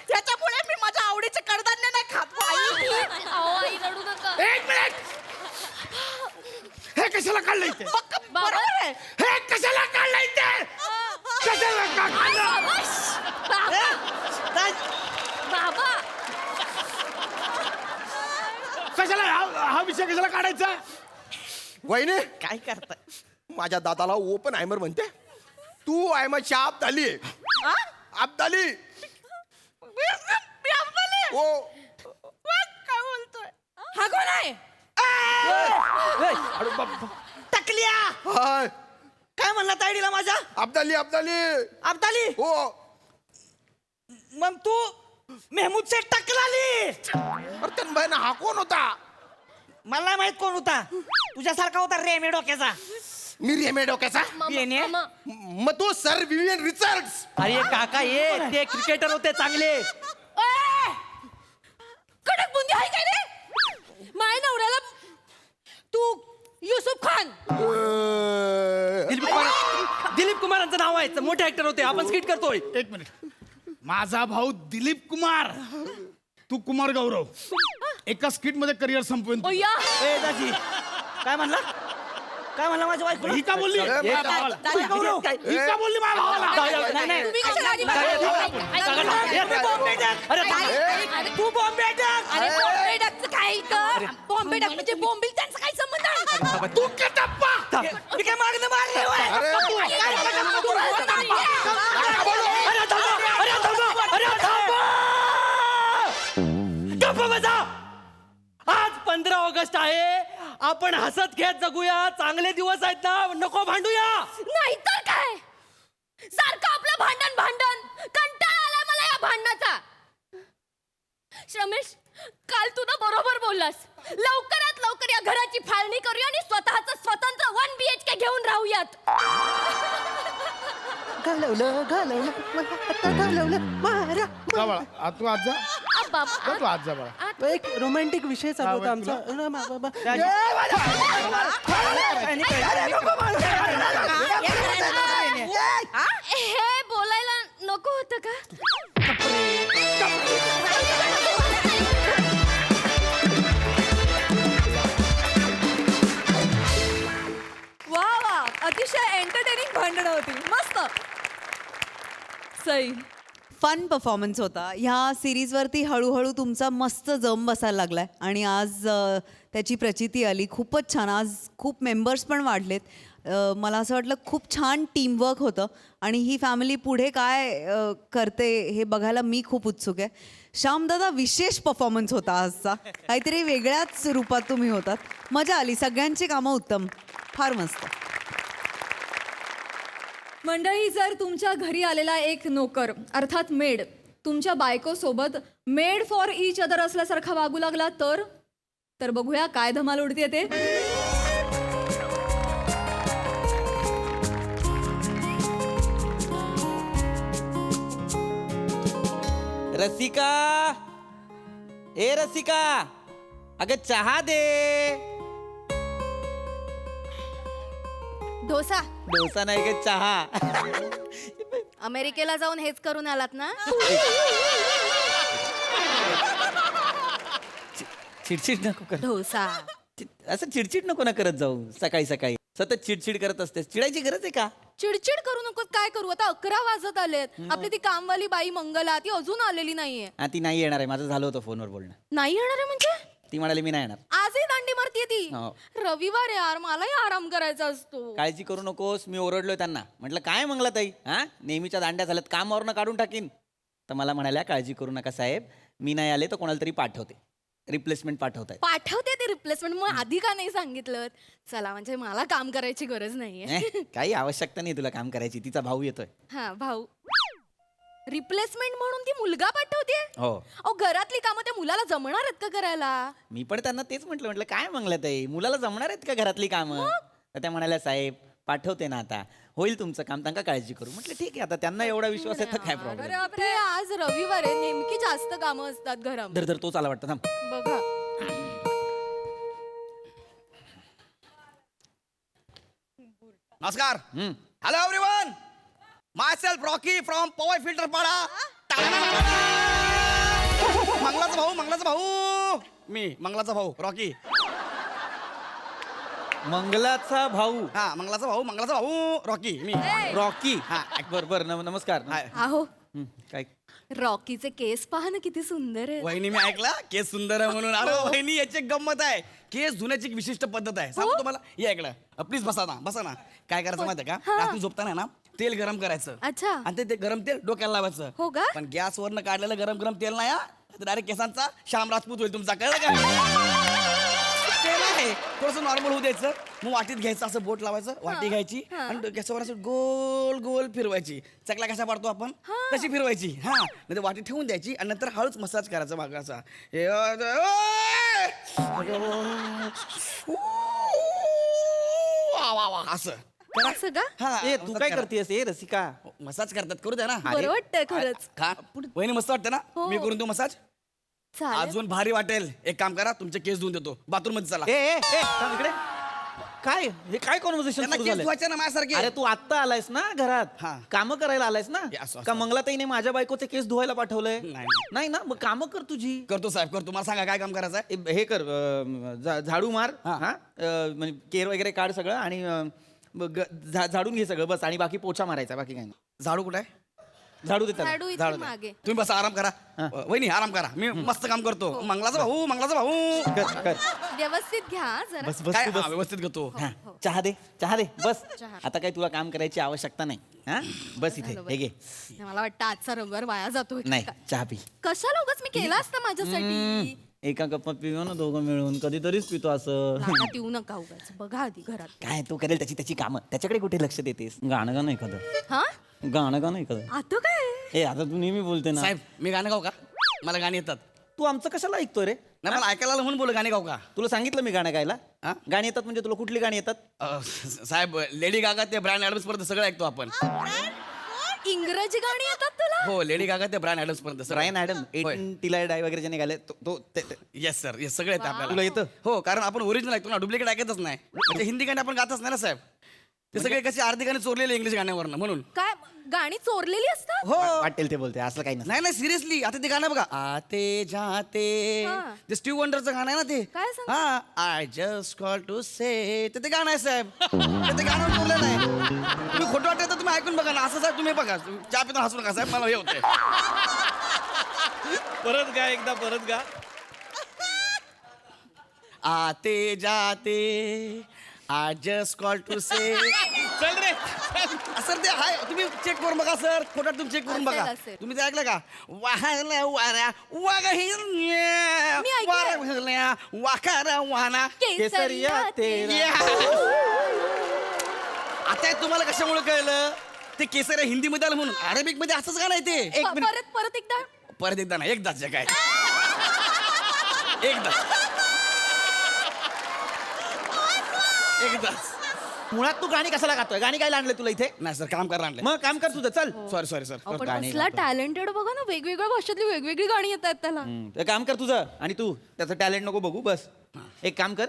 त्याच्यामुळे मी माझ्या आवडीचे कडधान्य नाही खात. आई अहो आई रडू नका. एक मिनिट हे कशाला काढलं इथे बरोबर आहे. हे कशाला काढलं इथे कशाला काढलं बाबा कशाला हा विषय कशाला काढायचा वहिनी काय करताय माझ्या दादाला ओपन हायमर म्हणते. तू आयमरची आबदाली आबदाली मी अफजली. हो काय बोलतोय हा कोण आहे? टकल्या हाय काय म्हणला तायडीला माझ्या अब्दाली अब्दाली अब्दाली हो मग तू मेहमूद से टकलाली अरे तन्मय हा कोण होता? मला नाही माहित कोण होता तुझ्यासारखा होता रेमे डोक्याचा मी रेमे डोक्याचा. येणे? मग तो सर विवियन रिचर्ड्स. अरे काका ये ते क्रिकेटर होते चांगले. कडक बुंदी आहे काय रे? माय नवऱ्याला तू युसुफ खान. दिलीप कुमारांचं नाव आहे मोठे ऍक्टर होते आपण स्किट करतोय. एक मिनिट माझा भाऊ दिलीप कुमार तू कुमार गौरव एका स्किट मध्ये करिअर संपवेन तू. ओया ए दाजी काय म्हणला काय म्हणला माझ्या बायकोला? ही का बोलली ए, माझ्या दादा, भावाला? दादा, ही का बोलली माझ्या भावाला? नाही, नाही. तुम्ही कशाला आधी अरे, बघा? तू बॉम्बे टाक. अरे, तू बॉम्बे टाक. अरे बॉम्बे डकचं काय इथं? बॉम्बे डक म्हणजे बॉम्बिल त्यांचा काय संबंध आहे? तू का टप्पा? मी काय मागणं मागले होय? अरे अरे थांबा. अरे थांबा. गप्प बसा. आज 15 ऑगस्ट आहे. आपण हसत खेळत जगूया. चांगले दिवस आहेत ना, नको भांडूया. नाहीतर काय सारखं आपलं भांडण कंटाळा आलाय मला या भांडणाचा. श्रमेश, काल तू ना बरोबर बोललास. लवकरात लवकर या घराची फाळणी करूया आणि स्वतःचं स्वतंत्र 1 BHK घेऊन राहूयात. जा बाळा, तू आज जा. बाबा, जा तू आज जा बाळा. एक रोमॅन्टिक विषय चालू होता आमचा. हे बोलायला नको होतं का? वा वा, अतिशय एंटरटेनिंग भांडणं होती. मस्त. सई, फन परफॉर्मन्स होता. ह्या सिरीजवरती हळूहळू तुमचा मस्त जम बसायला लागलाय आणि आज त्याची प्रचिती आली. खूपच छान. आज खूप मेंबर्स पण वाढलेत. मला असं वाटलं खूप छान टीमवर्क होतं आणि ही फॅमिली पुढे काय करते हे बघायला मी खूप उत्सुक आहे. श्यामदादा, विशेष परफॉर्मन्स होता आजचा. काहीतरी वेगळ्याच रूपात तुम्ही होतात. मजा आली. सगळ्यांची कामं उत्तम. फार मस्त. मंडळी, जर तुमच्या घरी आलेला एक नोकर अर्थात मेड तुमच्या बायकोसोबत मेड फॉर इच अदर असल्यासारखा वागू लागला तर बघूया काय धमाल उडते ते. रसिका, ए रसिका, अगं चहा दे. डोसा. डोसा नाही ग, चहा. अमेरिकेला जाऊन हेच करून आलात ना? चिडचिड नको कर. डोसा. असं चिडचिड नको ना करत जाऊ. सकाळी सकाळी सतत चिडचिड करत असतेस. चिडायची गरज आहे का? चिडचिड करू नको. काय करू आता? 11 वाजत आलेत. आपली ती कामवाली बाई मंगला ती अजून आलेली नाहीये. हा, ती नाही येणार आहे. माझं झालं होतं फोनवर बोलणं. नाही येणार आहे म्हणजे? ती म्हणाली मी नाही येणार. आजही दांडी मारतीये ती. हो. रविवार यार, मलाही आराम करायचा असतो. काळजी करू नकोस. मी ओरडलोय त्यांना. म्हटलं काय मंगला ताई, हा नेहमीच्या दांड्या झाल्यात, कामावरनं काढून टाकीन. तर मला म्हणाल्या काळजी करू नका साहेब, मी नाही आले तर कोणाला तरी पाठवते. रिप्लेसमेंट पाठवताय. पाठवते ते रिप्लेसमेंट. मग आधी का नाही सांगितलं? चला, म्हणजे मला काम करायची गरज नाहीये. काही आवश्यकता नाही तुला काम करायची. तिचा भाऊ येतोय. हा, भाऊ. रिप्लेसमेंट म्हणून ती मुलगा पाठवते? हो. अहो, घरातली कामं त्या मुलाला जमणार आहेत का करायला? मी पण त्यांना तेच म्हटलं काय मंगला ताई, मुलाला जमणार आहेत का घरातली कामं? तर त्या म्हणाल्या साहेब पाठवते ना, आता होईल तुमचं काम, त्यांना काळजी करू. म्हटलं ठीक आहे, आता त्यांना एवढा विश्वास आहे तर काय अरे प्रॉब्लेम. बापरे, आज रविवार आहे, नेमकी जास्त कामं असतात घरात. धर तोच आला वाटतं. थांब. बघा. नमस्कार. Hello everyone, myself Rocky from Powai filter Pada. मंगलाचा भाऊ मी मंगलाचा भाऊ रॉकी. मंगलाचा भाऊ. हा, मंगलाचा भाऊ रॉकी मी. रॉकी. हा बरोबर. नमस्कार. आहो, काय रॉकीचे केस पहा ना, किती सुंदर आहे. वहिनी मी ऐकला केस सुंदर आहे म्हणून. अरे वहिनी, याची एक गंमत आहे. केस धुण्याची एक विशिष्ट पद्धत आहे, सांगू तुम्हाला. हे ऐकलं? प्लीज बसा ना. काय करायचं माहिती आहे का? रात्री झोपताना ना तेल गरम करायचं. अच्छा. आणि ते गरम तेल डोक्याला लावायचं. हो का? पण गॅसवरनं काढलेलं गरम तेल नाही, डायरेक्ट केसांचा श्याम राजपूत होईल तुमचा. कळलं का? तेल आहे, थोडस नॉर्मल होऊ द्यायचं. मग वाटीत घ्यायचं, असं बोट लावायचं, वाटी घ्यायची आणि गॅसवर असं गोल गोल फिरवायची. चकला कशा पाडतो आपण तशी फिरवायची. हा, नंतर वाटी ठेवून द्यायची आणि नंतर हळूच मसाज करायचा मागाचा. असं असं का? हा, ए तू काय करतेस? ए रसिका, मसाज करतात, करू द्या ना. बरं वाटतंय खरंच. खा. वहिनी मस्त वाटतं ना? मी करून देऊ मसाज? चालेल. अजून भारी वाटेल. एक काम करा, तुमचे केस धुवून देतो. बाथरूम मध्ये चला. ए थांब इकडे. काय हे काय कॉन्व्हर्सेशन त्यांना सुरू केस झालं धुवायचे ना माझ्यासारखे. अरे तू आत्ता आलायस ना घरात हा. कामं करायला आलायस ना असं. का मंगलाताईने माझ्या बायकोचे केस धुवायला पाठवलंय नाही. नाही ना मग कामं कर तुझी करतो साहेब करतो. मला सांगा काय काम करायचं आहे. हे कर झाडू मार हा. हा म्हणजे केर वगैरे काढ सगळं आणि झाडून घे सगळं बस आणि बाकी पोछा मारायचा बाकी काही नाही झाडू कुठे आहे? झाडू देतात झाडू इथे झाडू दे. मागे तुम्ही बस आराम करा. वहिनी आराम करा. मी मस्त काम करतो. मंगलाचा भाऊ मंगलाचा भाऊ. कर कर व्यवस्थित घ्या हा जरा बस बस काय तू हा, बस व्यवस्थित घेतो. हा, चहा दे बस आता काही तुला काम करायची आवश्यकता नाही हा बस इथे हे घे मला वाटतं आजचा रविवार वाया जातोय की नाही काय? चहा पी कशाला उगाच मी केला असता माझ्यासाठी एका कपात पिऊ ना दोघं मिळून कधीतरीच पितो असं रागात येऊ नका उगाच बघा आधी घरात काय तो करेल त्याची कामं त्याच्याकडे कुठे लक्ष देतेस गाणं गाणं एखादं हा गाणं गाणं एखादं आता काय ए आता तू नेहमी बोलते ना साहेब मी गाणं गाऊ का? मला गाणी येतात. तू आमचं कशाला ऐकतोय रे नाही मला ऐकायला आलं म्हणून बोल गाणी गाऊ का? तुला सांगितलं मी गाणं गायला हा? गाणी येतात म्हणजे तुला कुठली गाणी येतात साहेब लेडी गागा ते ब्रँड ॲडम्स पर्यंत सगळं ऐकतो आपण. इंग्रजी गाणी येतात तुला हो लेडी गागा ते ब्रँड ॲडम्स पर्यंत रायन ॲडम टिलाय डाय वगैरे ज्याने गायले येस सर येस सगळं येतं आपल्याला. तुला येतं? हो कारण आपण ओरिजिनल ऐकतो ना डुप्लिकेट ऐकतच नाही. म्हणजे हिंदी गाणी आपण गातच नाही ना साहेब. ते सगळे कशी अर्धी गाणी चोरलेली इंग्लिश गाण्यावरनं म्हणून. काय गाणी चोरलेली असतात हो वाटेल ते बोलते असं काही नसतं नाही सिरियसली आता ते गाणं बघा आते जाते हा. ते स्टीव्ह वंडरचं गाणं आहे ना ते. काय सांग हा आय जस्ट कॉल टू से ते गाणं आहे साहेब. ते गाणं बोललं नाही. तुम्ही खोटं वाटत तर तुम्ही ऐकून बघा ना. असं साहेब तुम्ही बघा चहा पितो हसू नका साहेब मला हे होते. परत गा एकदा परत गा आते जाते आय जस्ट कॉल टू से चल रे सर ते हाय तुम्ही चेक करून बघा सर खोटं तुम्ही चेक करून बघा. असेल. तुम्ही ते ऐकलं का वाहल्या वाऱ्या वागहिल्या मी ऐकलंय. वाऱ्या वाकारा वाना केसरिया तेरा. आता हे तुम्हाला कशामुळे कळलं ते केसर हिंदी मध्ये आलं म्हणून. अरेबिक मध्ये असंच गाणं आहे ते. परत एकदा परत एकदा नाही एकदाच जे काय एकदाच मुळात तू गाणी कशाला गातोय गाणी काय आणलं तुला इथे नाही सर काम करायला आणलं. मग काम कर तुझं चल सॉरी सर आपण गाणी कसला गातो. टॅलेंटेड बघा ना वेगवेगळ्या भाषेतली वेगवेगळी गाणी येत आहेत त्याला ते काम कर तुझं आणि तू त्याचं टॅलेंट नको बघू बस एक काम कर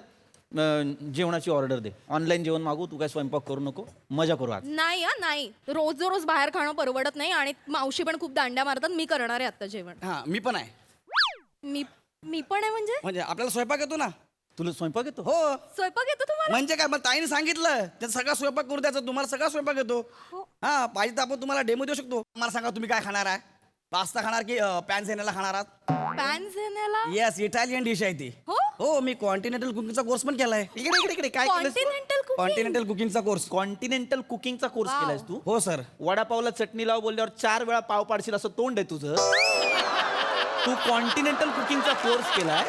जेवणाची ऑर्डर दे ऑनलाईन जेवण मागू तू काय स्वयंपाक करू नको मजा करू आज नाही हा नाही रोज बाहेर खाणं परवडत नाही आणि मावशी पण खूप दांड्या मारतात मी करणार आहे आता जेवण हा मी पण आहे. मी पण आहे म्हणजे आपल्याला स्वयंपाक येतो ना. तुला स्वयंपाक येतो हो स्वयंपाक येतो तुम्हाला म्हणजे काय मला ताईने सांगितलं त्याचा सगळा स्वयंपाक करून द्यायचा. तुम्हाला सगळा स्वयंपाक येतो. हा पाहिजे तर आपण तुम्हाला डेमो देऊ शकतो. मला सांगा तुम्ही काय खाणार आहे. पास्ता खाणार की पॅन्झेनेला खाणार आहात. पॅन्झेनेला येस इटालियन डिश आहे ती. हो? हो मी कॉन्टिनेंटल कुकिंगचा कोर्स पण केलाय. इकडे काय केलंस तू? कॉन्टिनेंटल कुकिंग कॉन्टिनेंटल कुकिंगचा कोर्स. कॉन्टिनेंटल कुकिंगचा कोर्स Wow. केलायस तू हो सर. वडापावला चटणी लाव बोलल्यावर 4 वेळा पाव पाडशील असं तोंड आहे तुझं तू कॉन्टिनेंटल कुकिंगचा कोर्स केलाय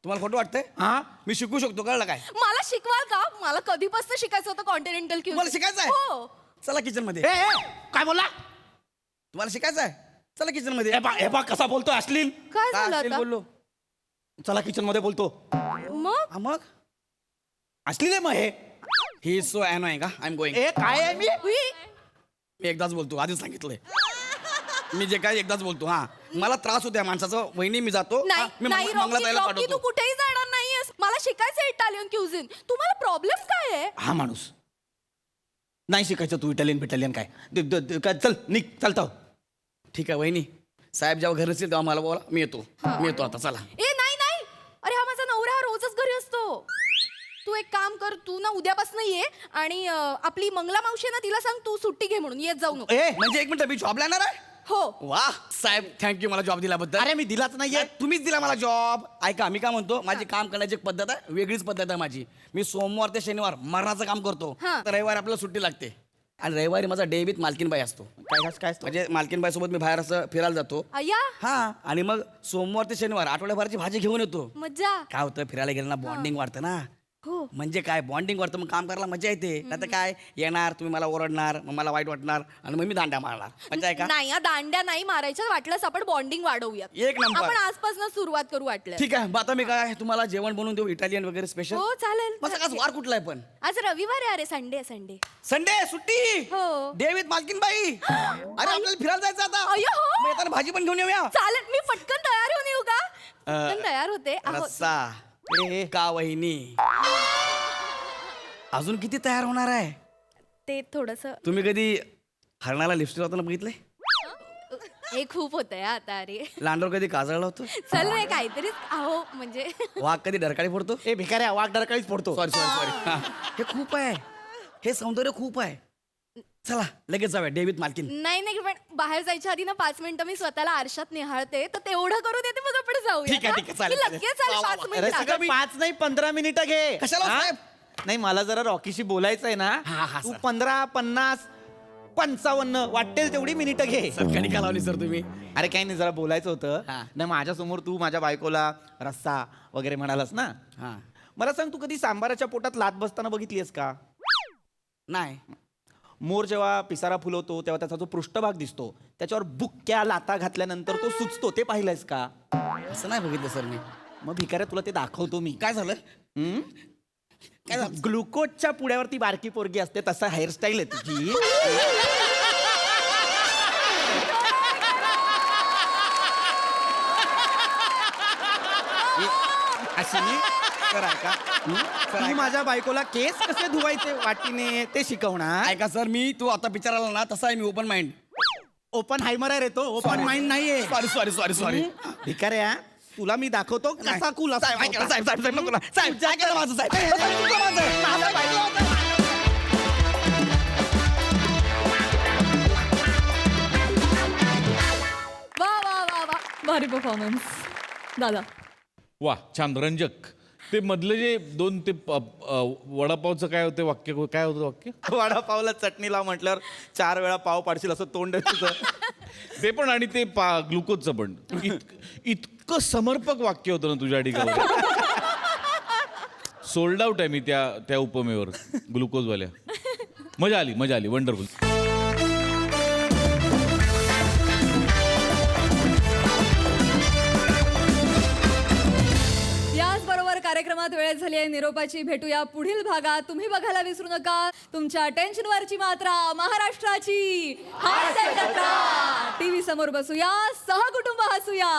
तुम्हाला खोटं वाटतंय. हा मी शिकू शकतो कळलं काय. मला शिकवाल का मला कधीपासून शिकायचं होतं कॉन्टिनेंटल तुम्हाला शिकायचं आहे हो चला किचन मध्ये. काय बोला तुम्हाला शिकायचं आहे चला किचन मध्ये. हे बा कसा बोलतो अश्लील काय काय झालं असेल आता बोललो. चला किचन मध्ये बोलतो मग हा, मग अश्लील आहे मग हे ही सो अनोइंग का आय एम गोइंग. ए काय आहे मी मी एकदाच बोलतो आधीच सांगितलंय. मी जे काय एकदाच बोलतो. हा मला त्रास होतो या माणसाचा. वहिनी मी जातो. हा, नाही मी नाही मंगला ताईला रॉकी तू पाठवतो. कुठेही जाणार नाहीयेस मला शिकायचं इटालियन क्युझिन तुम्हाला प्रॉब्लेम काय आहे हा माणूस नाही शिकायचं तू इटालियन बिटालियन काय चल निघ चालतो ठीक आहे वहिनी साहेब जेव्हा घरी असेल तेव्हा मला बोला मी येतो आता चला. ए नाही नाही अरे हा माझा नवरा हा रोजच घरी असतो तू एक काम कर तू ना उद्यापासून ये आणि आपली मंगला मावशी आहे ना तिला सांग तू सुट्टी घे म्हणून येत जाऊ नको ए म्हणजे एक मिनिट मी जॉबला येणार आहे. हो वा साहेब थँक्यू मला जॉब दिल्याबद्दल. अरे मी दिलाच नाहीये तुम्हीच दिला मला जॉब. ऐका मी काय म्हणतो माझी काम करण्याची एक पद्धत आहे वेगळीच पद्धत आहे माझी. मी सोमवार ते शनिवार मरणाचं काम करतो. हा. तर रविवारी आपल्याला सुट्टी लागते आणि रविवारी माझा डे विथ मालकीनबाई असतो. काय म्हणजे मालकीनबाई सोबत मी बाहेर असं फिरायला जातो. अय्या हा आणि मग सोमवार ते शनिवार आठवड्याभराची भाजी घेऊन येतो. मज्जा काय होतं फिरायला गेलं ना बॉन्डिंग वाढतं ना. हो म्हणजे काय बॉन्डिंग वाढतं मग काम करायला मजा येते. नाही काय येणार तुम्ही मला ओरडणार मग मला वाईट वाटणार आणि मग मी दांड्या मारणार. मजा आहे का. नाही या दांड्या नाही मारायच्या वाटल्यास आपण बॉन्डिंग वाढवूयात एक नंबर. आपण आजपासून सुरुवात करू वाटलं ठीक आहे मग आता मी काय तुम्हाला जेवण बनवून देऊ इटालियन वगैरे स्पेशल. हो चालेल मग आज वार कुठला आहे पण. आज रविवार आहे अरे संडे संडे संडे सुट्टी. हो. डे विथ मालकीनबाई. अरे आपल्याला फिरायला जायचं आता. अय्यो, हो. मग येताना भाजी पण घेऊन येऊया. चालेल मी पटकन तयार होऊन येऊ का पटकन तयार होते आहो. रस्सा का वहिनी अजून किती तयार होणार आहे? ते थोडस तुम्ही कधी हरणाला लिपस्टिक लावताना बघितलंय? हे खूप होतंय आता अरे. लांडोर कधी काजळ लावतो? चल रे काहीतरी अहो म्हणजे वाघ कधी डरकाळी फोडतो? ए भिकाऱ्या वाघ डरकाळीच फोडतो. सॉरी सॉरी सॉरी हे खूप आहे, हे सौंदर्य खूप आहे. चला लगेच जाऊया डेव्हिड मालकीन. नाही नाही पण बाहेर जायच्या आधी ना 5 मिनिटं मी स्वतःला आरशात निहाळते तर तेवढं करू देते मग आपण जाऊया. ठीक आहे, ठीक आहे, चालेल, मी चालेल. लगेच आले वा, वा, 5 वा. अरे मिनिटात. सगळं 5 नाही 15 मिनिटं घे. कशाला हा? साहेब? नाही मला जरा रॉकीशी बोलायचं आहे हा, ना. हा, तू सर. 15, 50, 55 वाटेल तेवढी मिनिटं घे. सरकारी का लावली सर तुम्ही? अरे काही नाही जरा बोलायचं होतं. हा. नाही माझ्यासमोर तू माझ्या बायकोला रस्सा वगैरे म्हणालास ना. हा मला सांग तू कधी सांबाराच्या पोटात लात बसताना बघितलीस का? नाही. मोर जेव्हा पिसारा फुलवतो तेव्हा त्याचा जो पृष्ठभाग दिसतो त्याच्यावर बुक्क्या लाता घातल्यानंतर तो सुचतो, ते पाहिलंयस का? असं नाही बघितलं सर मी. मग भिकाऱ्या तुला ते दाखवतो मी. काय झालं? हम्म? काय झालं? ग्लुकोजच्या पुड्यावरती बारकी पोरगी असते तसा हेअरस्टाईल आहे तुझी. अशी कराय का? तू माझ्या बायकोला केस कसे धुवायचे वाटीने ते शिकवणार. ऐका सर, मी तू आता पिक्चर आला ना तसा आहे मी ओपन माइंड. ओपन हायमर आहे रे तो, ओपन माइंड नाहीये. Sorry sorry sorry sorry. भिकाऱ्या तुला मी दाखवतो कसा कूल साहेब ऐका ना, साहेब साहेब साहेब नको ना. साहेब ऐका ना माझं साहेब. चुकलं माझं. माझं पाहिलं होतं. वा वा वा वा भारी परफॉर्मन्स दादा. वा छान रंजक. ते मधलं जे दोन ते वडापावचं काय होतं वाक्य, काय होतं वाक्य? वडापावला चटणी लाव म्हटल्यावर 4 वेळा पाव पाडशील असं तोंड आहे तुझं. ते पण आणि ते ग्लुकोजचं पण इतकं समर्पक वाक्य होतं ना तुझ्या ठिकाणी. सोल्ड आउट आहे मी त्या उपमेवर ग्लुकोजवाल्या. मजा आली वंडरफुल. याचबरोबर कार्यक्रमात वेळ झाली आहे निरोपाची. भेटूया पुढील भागात. तुम्ही बघायला विसरू नका तुमच्या टेन्शनवरची मात्रा महाराष्ट्राची हास्य जत्रा. टीव्ही समोर बसूया, सहकुटुंब हसूया.